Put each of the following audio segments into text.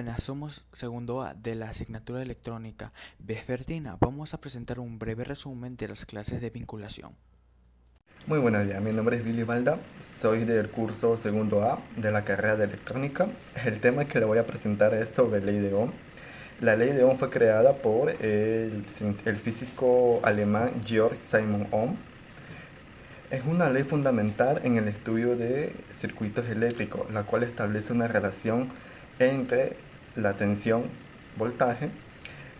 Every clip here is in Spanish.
buenas, somos segundo A de la asignatura de electrónica vespertina. Vamos a presentar un breve resumen de las clases de vinculación. Muy buenos días, mi nombre es Billy Balda, soy del curso segundo A de la carrera de electrónica. El tema que le voy a presentar es sobre ley de Ohm. La ley de Ohm fue creada por el físico alemán Georg Simon Ohm. Es una ley fundamental en el estudio de circuitos eléctricos, la cual establece una relación entre la tensión, voltaje,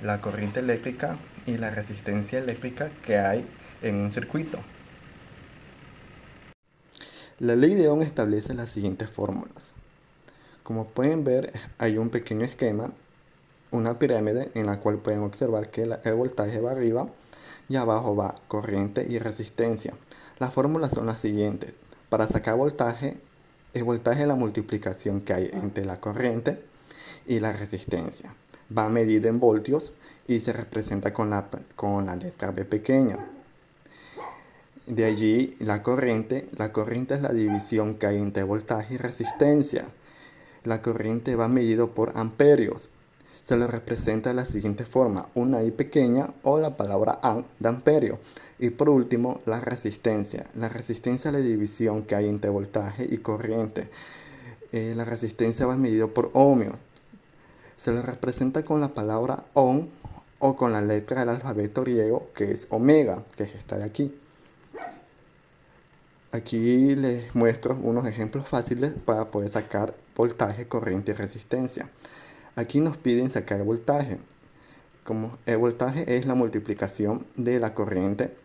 la corriente eléctrica y la resistencia eléctrica que hay en un circuito. La ley de Ohm establece las siguientes fórmulas. Como pueden ver, hay un pequeño esquema, una pirámide en la cual pueden observar que el voltaje va arriba y abajo va corriente y resistencia. Las fórmulas son las siguientes. Para sacar voltaje, el voltaje es la multiplicación que hay entre la corriente y la resistencia. Va medido en voltios y se representa con la letra B pequeña. De allí la corriente es la división que hay entre voltaje y resistencia. La corriente va medido por amperios. Se lo representa de la siguiente forma, una I pequeña o la palabra A de amperio. Y por último, la resistencia. La resistencia es la división que hay entre voltaje y corriente. La resistencia va medido por ohmio. Se lo representa con la palabra ohm o con la letra del alfabeto griego que es omega, que es esta de aquí. Aquí les muestro unos ejemplos fáciles para poder sacar voltaje, corriente y resistencia. Aquí nos piden sacar el voltaje. Como el voltaje es la multiplicación de la corriente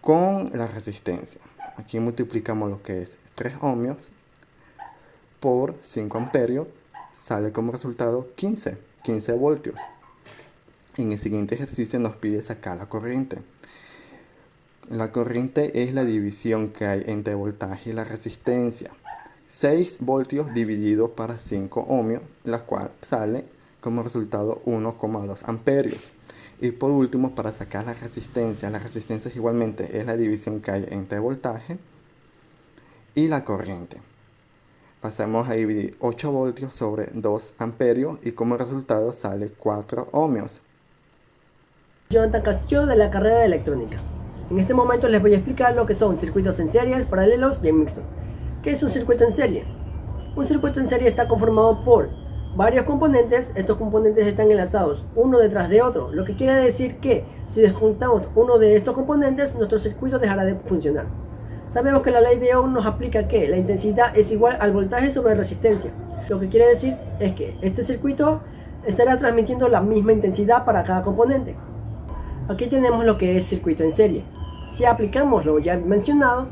con la resistencia. Aquí multiplicamos lo que es 3 ohmios por 5 amperios. Sale como resultado 15 voltios. En el siguiente ejercicio nos pide sacar la corriente. La corriente es la división que hay entre voltaje y la resistencia. 6 voltios dividido para 5 ohmios, la cual sale como resultado 1,2 amperios. Y por último, para sacar la resistencia igualmente es la división que hay entre voltaje y la corriente. Pasamos a dividir 8 voltios sobre 2 amperios y como resultado sale 4 ohmios. Jonathan Castillo de la carrera de electrónica. En este momento les voy a explicar lo que son circuitos en series, paralelos y en mixto. ¿Qué es un circuito en serie? Un circuito en serie está conformado por varios componentes. Estos componentes están enlazados uno detrás de otro, lo que quiere decir que si desconectamos uno de estos componentes, nuestro circuito dejará de funcionar. Sabemos que la ley de Ohm nos aplica que la intensidad es igual al voltaje sobre resistencia. Lo que quiere decir es que este circuito estará transmitiendo la misma intensidad para cada componente. Aquí tenemos lo que es circuito en serie. Si aplicamos lo ya mencionado,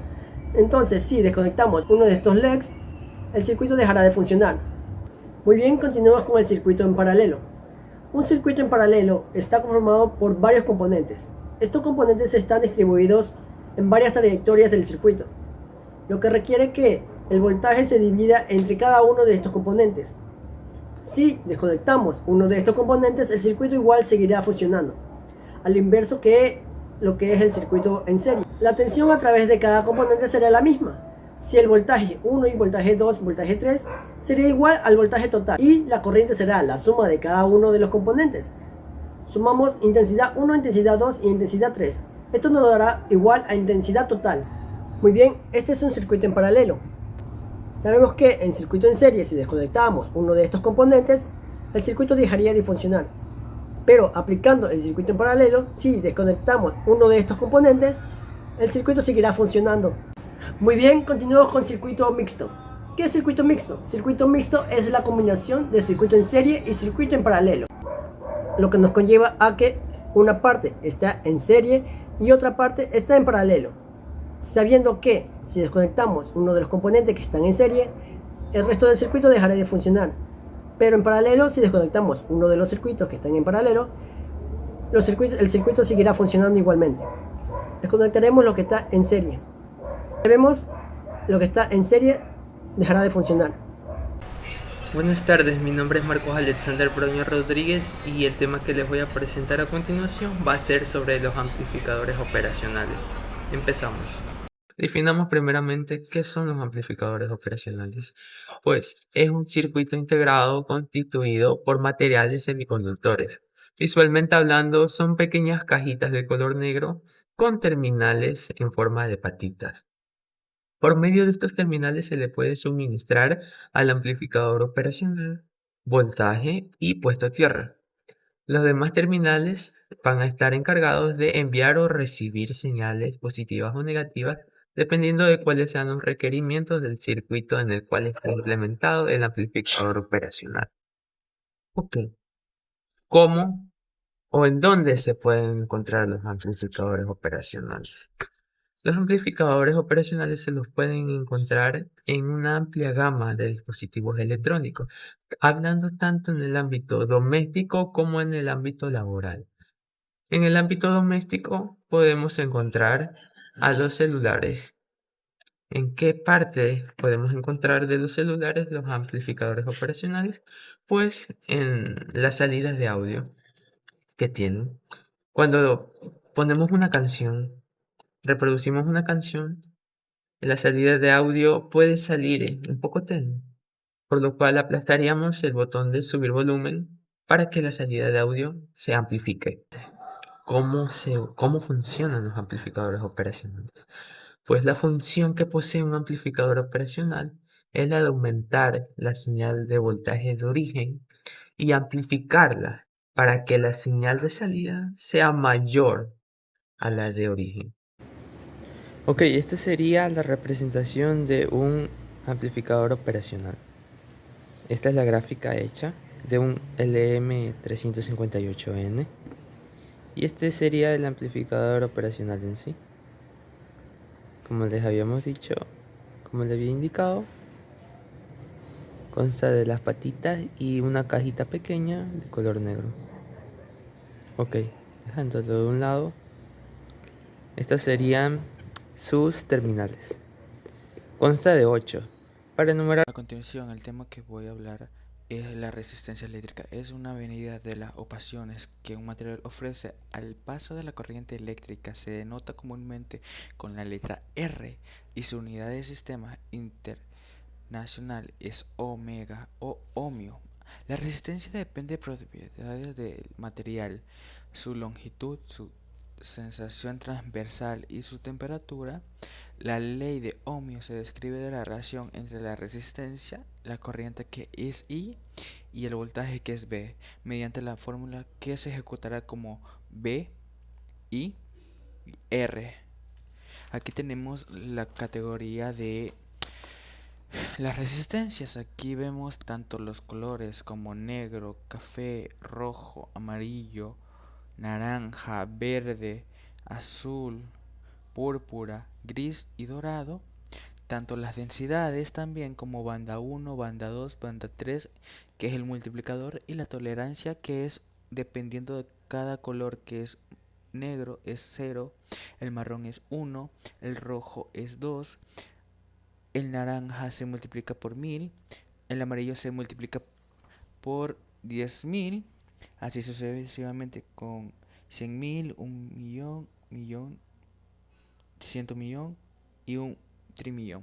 entonces si desconectamos uno de estos LEDs, el circuito dejará de funcionar. Muy bien, continuamos con el circuito en paralelo. Un circuito en paralelo está conformado por varios componentes. Estos componentes están distribuidos en varias trayectorias del circuito, lo que requiere que el voltaje se divida entre cada uno de estos componentes. Si desconectamos uno de estos componentes, el circuito igual seguirá funcionando, al inverso que lo que es el circuito en serie. La tensión a través de cada componente será la misma. Si el voltaje 1 y voltaje 2, voltaje 3 sería igual al voltaje total y la corriente será la suma de cada uno de los componentes. Sumamos intensidad 1, intensidad 2 y intensidad 3. Esto nos dará igual a intensidad total. Muy bien, este es un circuito en paralelo. Sabemos que en circuito en serie, si desconectamos uno de estos componentes, el circuito dejaría de funcionar. Pero aplicando el circuito en paralelo, si desconectamos uno de estos componentes, el circuito seguirá funcionando. Muy bien, continuamos con circuito mixto. ¿Qué es circuito mixto? Circuito mixto es la combinación de circuito en serie y circuito en paralelo, lo que nos conlleva a que una parte está en serie y otra parte está en paralelo, sabiendo que si desconectamos uno de los componentes que están en serie, el resto del circuito dejará de funcionar. Pero en paralelo, si desconectamos uno de los circuitos que están en paralelo, el circuito seguirá funcionando igualmente. Desconectaremos lo que está en serie. Vemos lo que está en serie dejará de funcionar. Buenas tardes, mi nombre es Marcos Alexander Broño Rodríguez y el tema que les voy a presentar a continuación va a ser sobre los amplificadores operacionales. Empezamos. Definamos primeramente qué son los amplificadores operacionales. Pues es un circuito integrado constituido por materiales semiconductores. Visualmente hablando, son pequeñas cajitas de color negro con terminales en forma de patitas. Por medio de estos terminales se le puede suministrar al amplificador operacional voltaje y puesto a tierra. Los demás terminales van a estar encargados de enviar o recibir señales positivas o negativas dependiendo de cuáles sean los requerimientos del circuito en el cual está implementado el amplificador operacional. Ok, ¿cómo o en dónde se pueden encontrar los amplificadores operacionales? Los amplificadores operacionales se los pueden encontrar en una amplia gama de dispositivos electrónicos, hablando tanto en el ámbito doméstico como en el ámbito laboral. En el ámbito doméstico podemos encontrar a los celulares. ¿En qué parte podemos encontrar de los celulares los amplificadores operacionales? Pues en las salidas de audio que tienen. Cuando ponemos una canción, reproducimos una canción, la salida de audio puede salir un poco tenue, por lo cual aplastaríamos el botón de subir volumen para que la salida de audio se amplifique. ¿Cómo funcionan los amplificadores operacionales? Pues la función que posee un amplificador operacional es la de aumentar la señal de voltaje de origen y amplificarla para que la señal de salida sea mayor a la de origen. Ok, esta sería la representación de un amplificador operacional. Esta es la gráfica hecha de un LM358N. Y este sería el amplificador operacional en sí. Como les habíamos dicho, como les había indicado, consta de las patitas y una cajita pequeña de color negro. Ok, dejándolo de un lado, estas serían sus terminales. Consta de 8. Para enumerar. A continuación, el tema que voy a hablar es la resistencia eléctrica. Es una medida de las opaciones que un material ofrece al paso de la corriente eléctrica. Se denota comúnmente con la letra R y su unidad de sistema internacional es ohmega o ohmio. La resistencia depende de propiedades del material, su longitud, su sensación transversal y su temperatura. La ley de ohmio se describe de la relación entre la resistencia, la corriente que es I y el voltaje que es V, mediante la fórmula que se ejecutará como V, I, R. Aquí tenemos la categoría de las resistencias. Aquí vemos tanto los colores como negro, café, rojo, amarillo, naranja, verde, azul, púrpura, gris y dorado. Tanto las densidades también como banda 1, banda 2, banda 3, que es el multiplicador, y la tolerancia, que es dependiendo de cada color, que es negro es 0, el marrón es 1, el rojo es 2, el naranja se multiplica por 1000, el amarillo se multiplica por 10.000, así sucesivamente con 100.000, 1.000.000, millón, 100 millón y un trimillón.